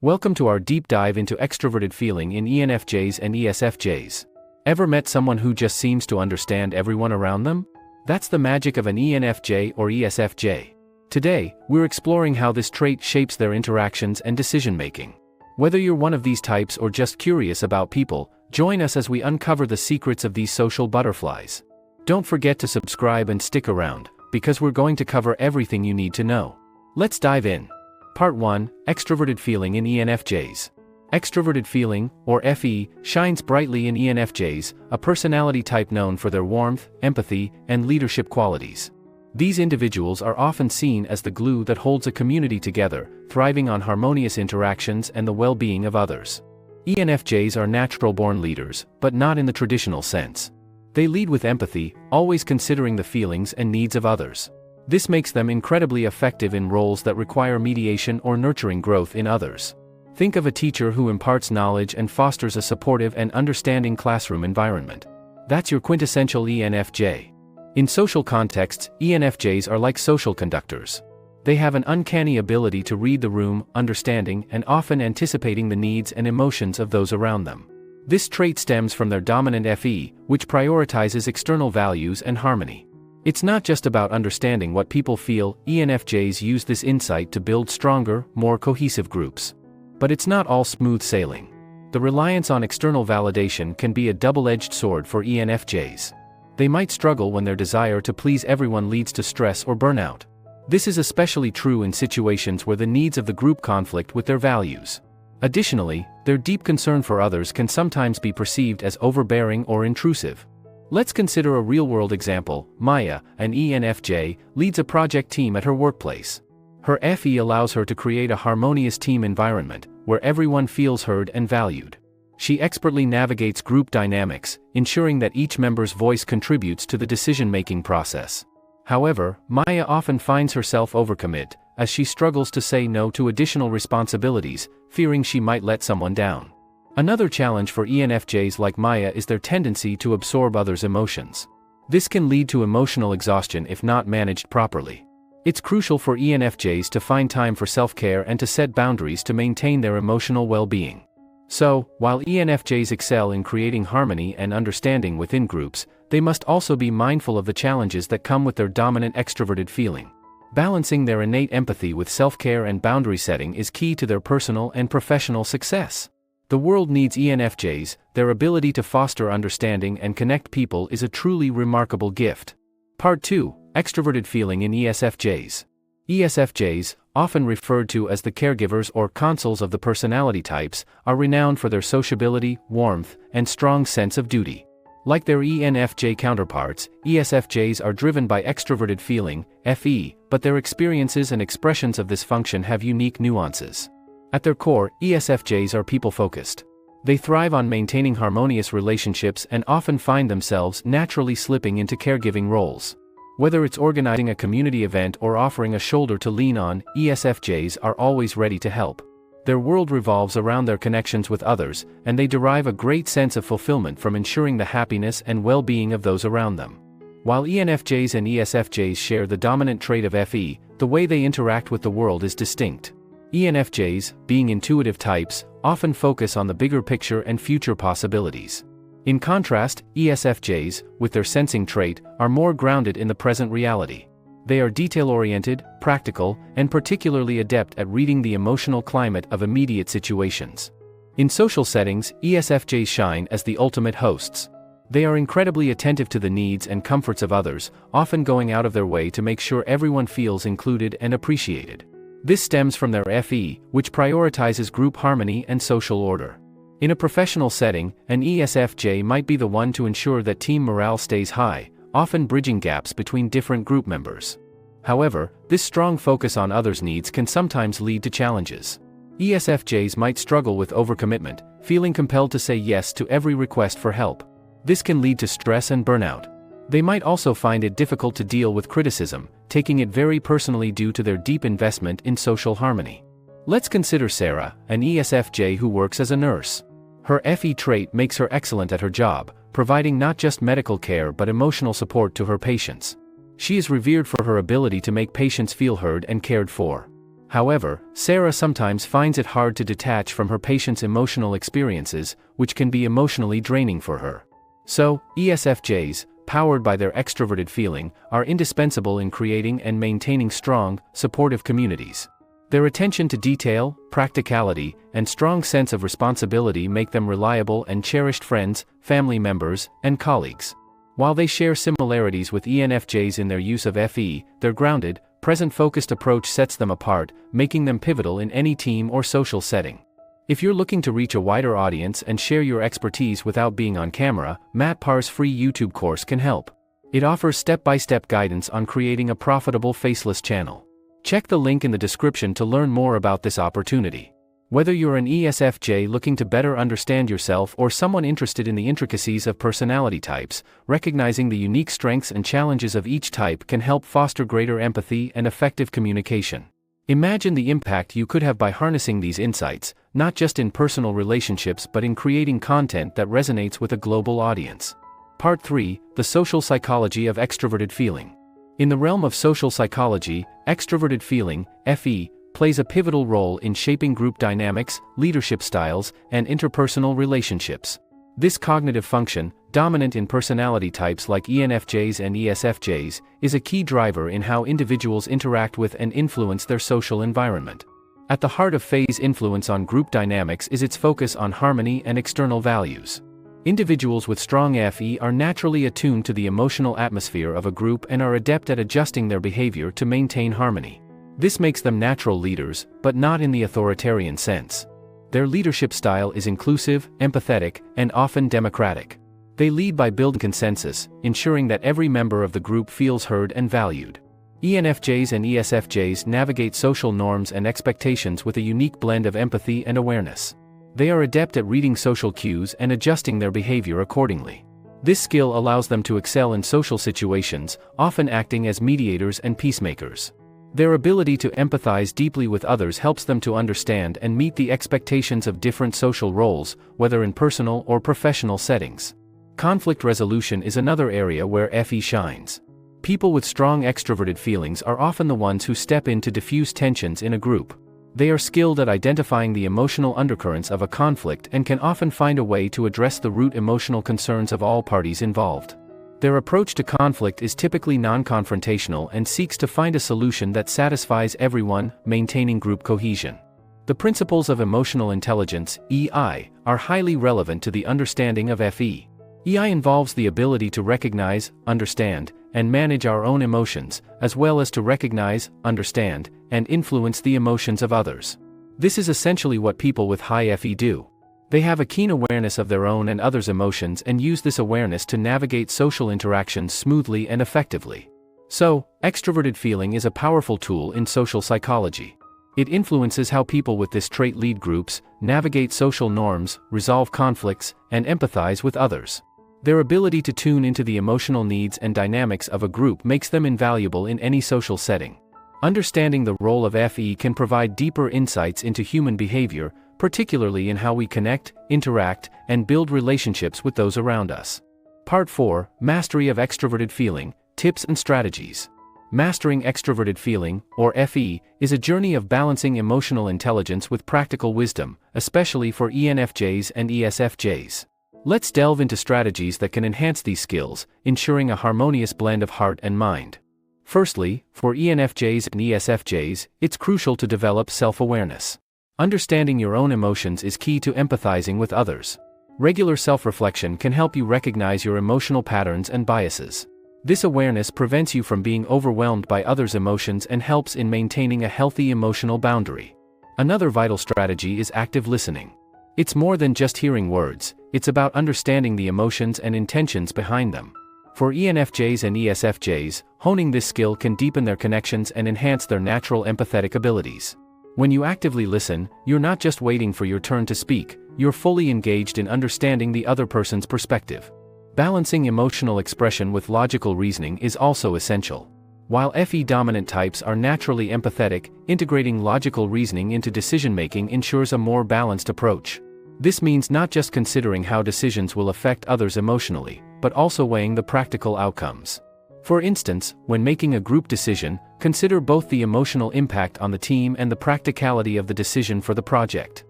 Welcome to our deep dive into extroverted feeling in ENFJs and ESFJs. Ever met someone who just seems to understand everyone around them? That's the magic of an ENFJ or ESFJ. Today, we're exploring how this trait shapes their interactions and decision-making. Whether you're one of these types or just curious about people, join us as we uncover the secrets of these social butterflies. Don't forget to subscribe and stick around, because we're going to cover everything you need to know. Let's dive in. Part 1, Extroverted Feeling in ENFJs. Extroverted feeling, or FE, shines brightly in ENFJs, a personality type known for their warmth, empathy, and leadership qualities. These individuals are often seen as the glue that holds a community together, thriving on harmonious interactions and the well-being of others. ENFJs are natural-born leaders, but not in the traditional sense. They lead with empathy, always considering the feelings and needs of others. This makes them incredibly effective in roles that require mediation or nurturing growth in others. Think of a teacher who imparts knowledge and fosters a supportive and understanding classroom environment. That's your quintessential ENFJ. In social contexts, ENFJs are like social conductors. They have an uncanny ability to read the room, understanding and often anticipating the needs and emotions of those around them. This trait stems from their dominant FE, which prioritizes external values and harmony. It's not just about understanding what people feel. ENFJs use this insight to build stronger, more cohesive groups. But it's not all smooth sailing. The reliance on external validation can be a double-edged sword for ENFJs. They might struggle when their desire to please everyone leads to stress or burnout. This is especially true in situations where the needs of the group conflict with their values. Additionally, their deep concern for others can sometimes be perceived as overbearing or intrusive. Let's consider a real-world example. Maya, an ENFJ, leads a project team at her workplace. Her FE allows her to create a harmonious team environment, where everyone feels heard and valued. She expertly navigates group dynamics, ensuring that each member's voice contributes to the decision-making process. However, Maya often finds herself overcommit, as she struggles to say no to additional responsibilities, fearing she might let someone down. Another challenge for ENFJs like Maya is their tendency to absorb others' emotions. This can lead to emotional exhaustion if not managed properly. It's crucial for ENFJs to find time for self-care and to set boundaries to maintain their emotional well-being. So, while ENFJs excel in creating harmony and understanding within groups, they must also be mindful of the challenges that come with their dominant extroverted feeling. Balancing their innate empathy with self-care and boundary setting is key to their personal and professional success. The world needs ENFJs. Their ability to foster understanding and connect people is a truly remarkable gift. Part 2, Extroverted Feeling in ESFJs. ESFJs, often referred to as the caregivers or consuls of the personality types, are renowned for their sociability, warmth, and strong sense of duty. Like their ENFJ counterparts, ESFJs are driven by extroverted feeling, FE, but their experiences and expressions of this function have unique nuances. At their core, ESFJs are people-focused. They thrive on maintaining harmonious relationships and often find themselves naturally slipping into caregiving roles. Whether it's organizing a community event or offering a shoulder to lean on, ESFJs are always ready to help. Their world revolves around their connections with others, and they derive a great sense of fulfillment from ensuring the happiness and well-being of those around them. While ENFJs and ESFJs share the dominant trait of FE, the way they interact with the world is distinct. ENFJs, being intuitive types, often focus on the bigger picture and future possibilities. In contrast, ESFJs, with their sensing trait, are more grounded in the present reality. They are detail-oriented, practical, and particularly adept at reading the emotional climate of immediate situations. In social settings, ESFJs shine as the ultimate hosts. They are incredibly attentive to the needs and comforts of others, often going out of their way to make sure everyone feels included and appreciated. This stems from their FE, which prioritizes group harmony and social order. In a professional setting, an ESFJ might be the one to ensure that team morale stays high, often bridging gaps between different group members. However, this strong focus on others' needs can sometimes lead to challenges. ESFJs might struggle with overcommitment, feeling compelled to say yes to every request for help. This can lead to stress and burnout. They might also find it difficult to deal with criticism, taking it very personally due to their deep investment in social harmony. Let's consider Sarah, an ESFJ who works as a nurse. Her FE trait makes her excellent at her job, providing not just medical care but emotional support to her patients. She is revered for her ability to make patients feel heard and cared for. However, Sarah sometimes finds it hard to detach from her patient's emotional experiences, which can be emotionally draining for her. So, ESFJs, powered by their extroverted feeling, are indispensable in creating and maintaining strong, supportive communities. Their attention to detail, practicality, and strong sense of responsibility make them reliable and cherished friends, family members, and colleagues. While they share similarities with ENFJs in their use of FE, their grounded, present-focused approach sets them apart, making them pivotal in any team or social setting. If you're looking to reach a wider audience and share your expertise without being on camera, Matt Parr's free YouTube course can help. It offers step-by-step guidance on creating a profitable faceless channel. Check the link in the description to learn more about this opportunity. Whether you're an ESFJ looking to better understand yourself or someone interested in the intricacies of personality types, recognizing the unique strengths and challenges of each type can help foster greater empathy and effective communication. Imagine the impact you could have by harnessing these insights, not just in personal relationships but in creating content that resonates with a global audience. Part 3: The Social Psychology of Extroverted Feeling. In the realm of social psychology, extroverted feeling, FE, plays a pivotal role in shaping group dynamics, leadership styles, and interpersonal relationships. This cognitive function, dominant in personality types like ENFJs and ESFJs, is a key driver in how individuals interact with and influence their social environment. At the heart of FE's influence on group dynamics is its focus on harmony and external values. Individuals with strong FE are naturally attuned to the emotional atmosphere of a group and are adept at adjusting their behavior to maintain harmony. This makes them natural leaders, but not in the authoritarian sense. Their leadership style is inclusive, empathetic, and often democratic. They lead by building consensus, ensuring that every member of the group feels heard and valued. ENFJs and ESFJs navigate social norms and expectations with a unique blend of empathy and awareness. They are adept at reading social cues and adjusting their behavior accordingly. This skill allows them to excel in social situations, often acting as mediators and peacemakers. Their ability to empathize deeply with others helps them to understand and meet the expectations of different social roles, whether in personal or professional settings. Conflict resolution is another area where FE shines. People with strong extroverted feelings are often the ones who step in to diffuse tensions in a group. They are skilled at identifying the emotional undercurrents of a conflict and can often find a way to address the root emotional concerns of all parties involved. Their approach to conflict is typically non-confrontational and seeks to find a solution that satisfies everyone, maintaining group cohesion. The principles of emotional intelligence, EI, are highly relevant to the understanding of FE. EI involves the ability to recognize, understand, and manage our own emotions, as well as to recognize, understand, and influence the emotions of others. This is essentially what people with high FE do. They have a keen awareness of their own and others' emotions and use this awareness to navigate social interactions smoothly and effectively. So, extroverted feeling is a powerful tool in social psychology. It influences how people with this trait lead groups, navigate social norms, resolve conflicts, and empathize with others. Their ability to tune into the emotional needs and dynamics of a group makes them invaluable in any social setting. Understanding the role of FE can provide deeper insights into human behavior, particularly in how we connect, interact, and build relationships with those around us. Part 4: Mastery of Extroverted Feeling, Tips and Strategies. Mastering extroverted feeling, or FE, is a journey of balancing emotional intelligence with practical wisdom, especially for ENFJs and ESFJs. Let's delve into strategies that can enhance these skills, ensuring a harmonious blend of heart and mind. Firstly, for ENFJs and ESFJs, it's crucial to develop self-awareness. Understanding your own emotions is key to empathizing with others. Regular self-reflection can help you recognize your emotional patterns and biases. This awareness prevents you from being overwhelmed by others' emotions and helps in maintaining a healthy emotional boundary. Another vital strategy is active listening. It's more than just hearing words, it's about understanding the emotions and intentions behind them. For ENFJs and ESFJs, honing this skill can deepen their connections and enhance their natural empathetic abilities. When you actively listen, you're not just waiting for your turn to speak, you're fully engaged in understanding the other person's perspective. Balancing emotional expression with logical reasoning is also essential. While FE-dominant types are naturally empathetic, integrating logical reasoning into decision-making ensures a more balanced approach. This means not just considering how decisions will affect others emotionally, but also weighing the practical outcomes. For instance, when making a group decision, consider both the emotional impact on the team and the practicality of the decision for the project.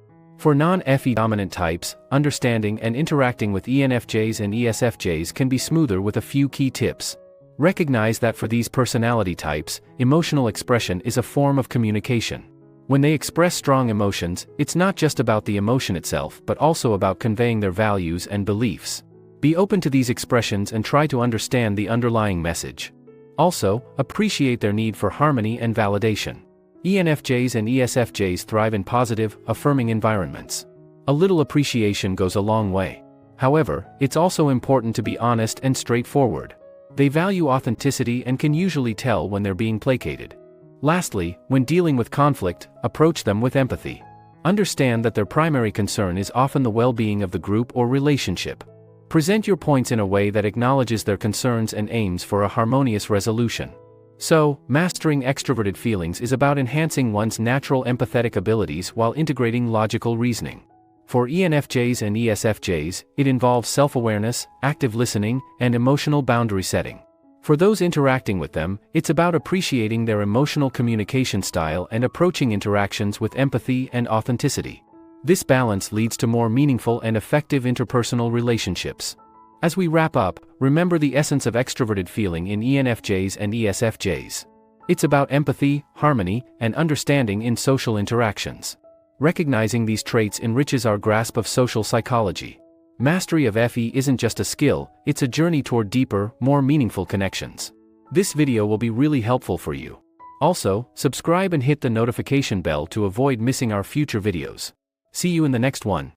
For non-FE dominant types, understanding and interacting with ENFJs and ESFJs can be smoother with a few key tips. Recognize that for these personality types, emotional expression is a form of communication. When they express strong emotions, it's not just about the emotion itself but also about conveying their values and beliefs. Be open to these expressions and try to understand the underlying message. Also, appreciate their need for harmony and validation. ENFJs and ESFJs thrive in positive, affirming environments. A little appreciation goes a long way. However, it's also important to be honest and straightforward. They value authenticity and can usually tell when they're being placated. Lastly, when dealing with conflict, approach them with empathy. Understand that their primary concern is often the well-being of the group or relationship. Present your points in a way that acknowledges their concerns and aims for a harmonious resolution. So, mastering extroverted feelings is about enhancing one's natural empathetic abilities while integrating logical reasoning. For ENFJs and ESFJs, it involves self-awareness, active listening, and emotional boundary setting. For those interacting with them, it's about appreciating their emotional communication style and approaching interactions with empathy and authenticity. This balance leads to more meaningful and effective interpersonal relationships. As we wrap up, remember the essence of extroverted feeling in ENFJs and ESFJs. It's about empathy, harmony, and understanding in social interactions. Recognizing these traits enriches our grasp of social psychology. Mastery of FE isn't just a skill, it's a journey toward deeper, more meaningful connections. This video will be really helpful for you. Also, subscribe and hit the notification bell to avoid missing our future videos. See you in the next one.